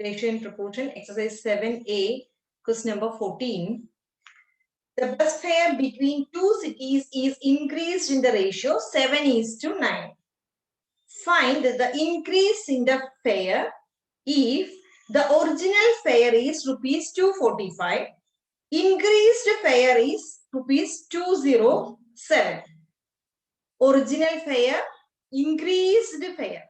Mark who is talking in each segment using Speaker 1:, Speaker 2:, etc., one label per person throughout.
Speaker 1: Ratio in proportion, exercise 7A, question number 14. The bus fare between two cities is increased in the ratio 7:9. Find the increase in the fare if the original fare is rupees 245, increased fare is rupees 207. Original fare, increased fare.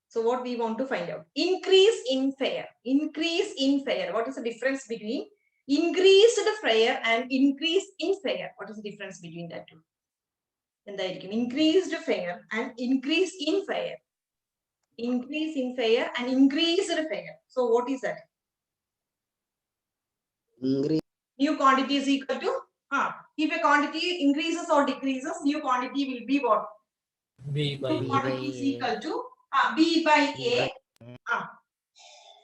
Speaker 1: So what we want to find out? Increase in fare. Increase in fare. What is the difference between increased fare and increase in fare? What is the difference between that two? Increased fare and increase in fare. Increase in fare and increased fare. So what is that?
Speaker 2: Increase.
Speaker 1: New quantity is equal to if a quantity increases or decreases, new quantity will be what?
Speaker 3: B by
Speaker 1: New quantity is equal to B by A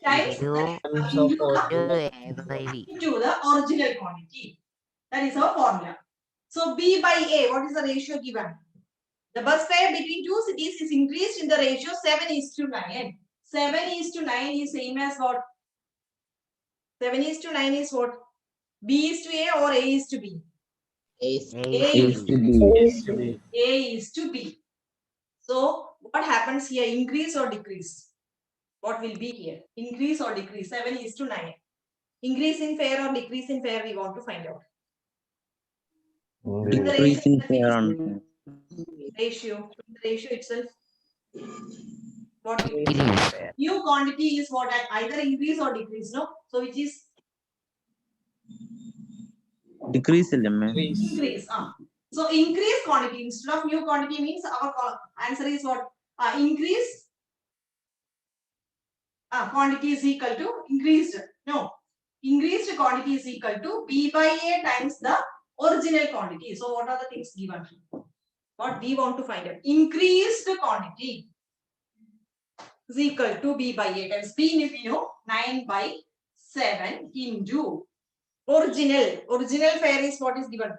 Speaker 1: times
Speaker 2: Into
Speaker 1: into the original quantity. That is our formula. So B by A, what is the ratio given? The bus fare between two cities is increased in the ratio 7:9. 7:9 is same as what? 7:9 is what? B is to A or A is to B? A is to B. A is to B. So what happens here? Increase or decrease? What will be here? Increase or decrease? 7:9. Increase in fare or decrease in fare we want to find out.
Speaker 2: decrease in fare.
Speaker 1: Ratio itself. What new quantity is what? Either increase or decrease, no? So which is
Speaker 2: Decrease.
Speaker 1: increase. So increase quantity instead of new quantity means our answer is what? Increase quantity is equal to increased. No, increased quantity is equal to B by A times the original quantity. So what are the things given? What we want to find out? Increased quantity is equal to B by A times B, if you know, 9 by 7 into original. Original fare is what is given?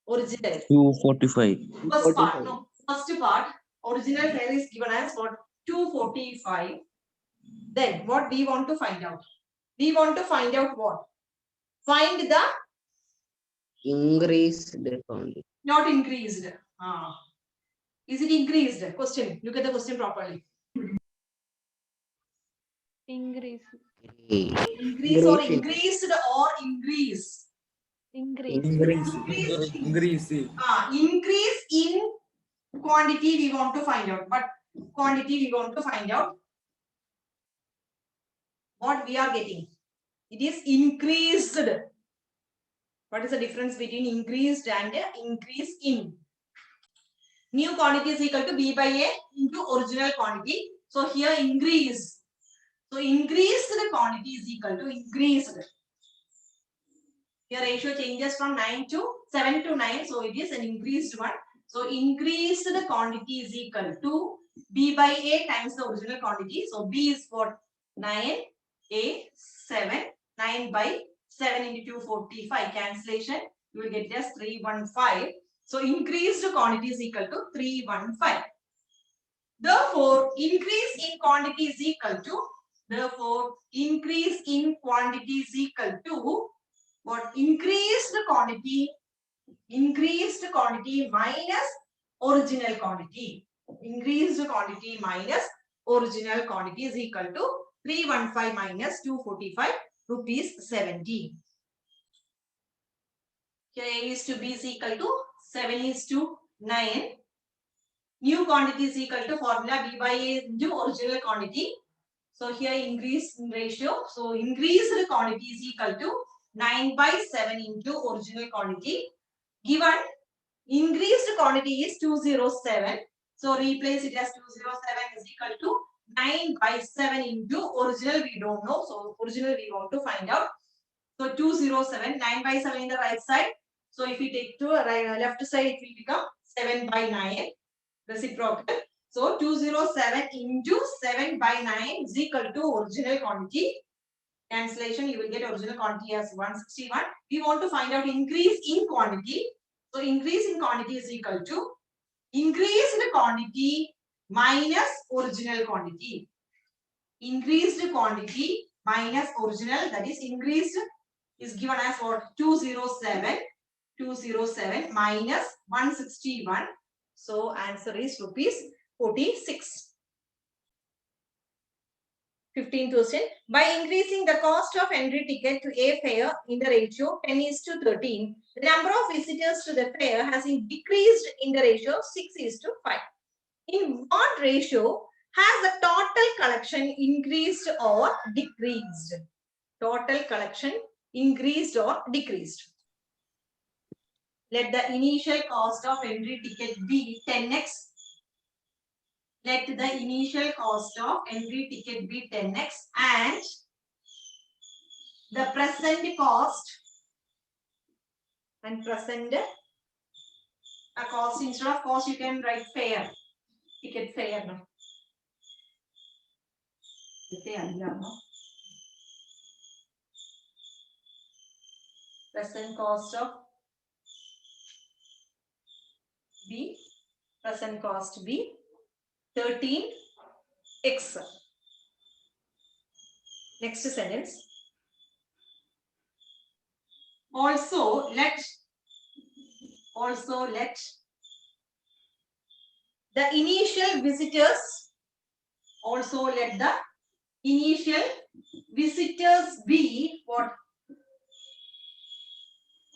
Speaker 1: Original.
Speaker 2: 245.
Speaker 1: First part. No, first part. Original fare is given as what? 245. Then what we want to find out? We want to find out what? Find the
Speaker 2: Increased quantity.
Speaker 1: not increased. Is it increased? Question. Look at the question properly.
Speaker 4: Increase.
Speaker 1: Increase or increased or increase?
Speaker 4: Increase.
Speaker 3: Increase.
Speaker 1: Increase in quantity we want to find out. But quantity we want to find out. What we are getting? It is increased. What is the difference between increased and increase in? New quantity is equal to B by A into original quantity. So here increase. So increased quantity is equal to increased. Here ratio changes from 9 to 7 to 9. So it is an increased one. So increased quantity is equal to B by A times the original quantity. So B is what? 9, A 7, 9 by 7 into 245 cancellation. You will get just 315. So increased quantity is equal to 315. Therefore, increase in quantity is equal to increase in quantity is equal to what? Increased quantity minus original quantity. Increased quantity minus original quantity is equal to 315 minus 245 rupees 70. Here A is to B is equal to 7:9. New quantity is equal to formula B by A into original quantity. So here increase in ratio. So increased quantity is equal to 9 by 7 into original quantity. Given increased quantity is 207. So replace it as 207 is equal to 9 by 7 into original we don't know. So original we want to find out. So 207, 9 by 7 in the right side. So if we take to left side, it will become 7 by 9 reciprocal. So 207 into 7 by 9 is equal to original quantity. Cancellation, you will get original quantity as 161. We want to find out increase in quantity. So increase in quantity is equal to increased quantity minus original quantity. increased quantity minus original, that is increased is given as what? 207 minus 161. So answer is rupees 46. 15th question. By increasing the cost of entry ticket to a fair in the ratio 10:13, the number of visitors to the fair has decreased in the ratio 6:5. In what ratio has the total collection increased or decreased? Total collection increased or decreased? Let the initial cost of entry ticket be 10x. Let the initial cost of entry ticket be 10x and the present cost and present a cost, instead of cost you can write fare, ticket fare. No? Present cost of B, present cost B 13x. Next sentence. Also let the initial visitors, also let the initial visitors be what?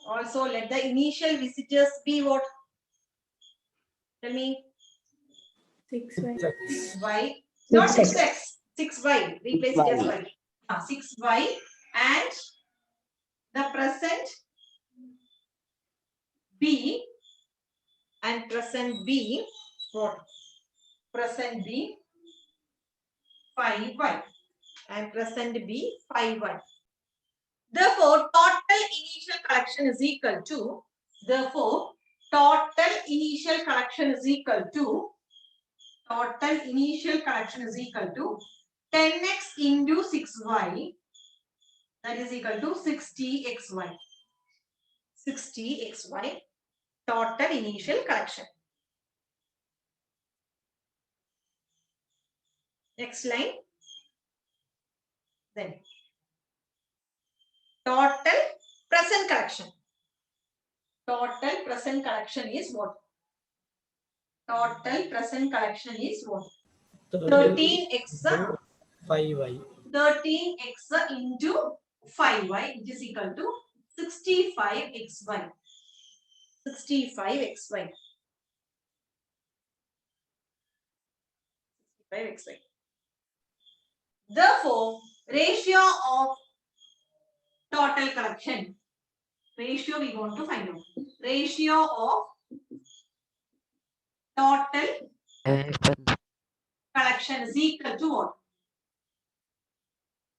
Speaker 1: Also let the initial visitors be what? Tell me.
Speaker 4: 6y.
Speaker 1: 6y. Not 6x. 6y. Replace it as y. 6y and the present B and present B what? Present B 5y and present B 5y. Therefore, total initial collection is equal to, total initial collection is equal to 10x into 6y, that is equal to 60xy. 60xy, total initial collection. Next line. Then total present collection. Total present collection is what? Total present collection is what? 13x
Speaker 3: 5y.
Speaker 1: 13x into 5y, which is equal to 65xy. 65xy. 65xy. Therefore, ratio of total collection. Ratio we want to find out. Ratio of total collection is equal to what?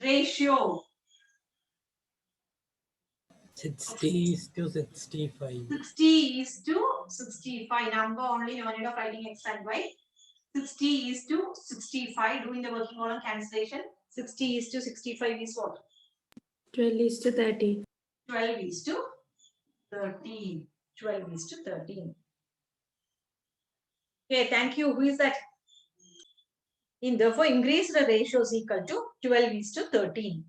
Speaker 1: Ratio
Speaker 3: 60:65.
Speaker 1: 60:65. Number only, no need of writing x and y. 60:65. Doing the working column cancellation. 60:65 is what?
Speaker 4: 12:30.
Speaker 1: 12:13. 12:13. Okay, thank you. Who is that? Therefore, increase the ratio is equal to 12:13.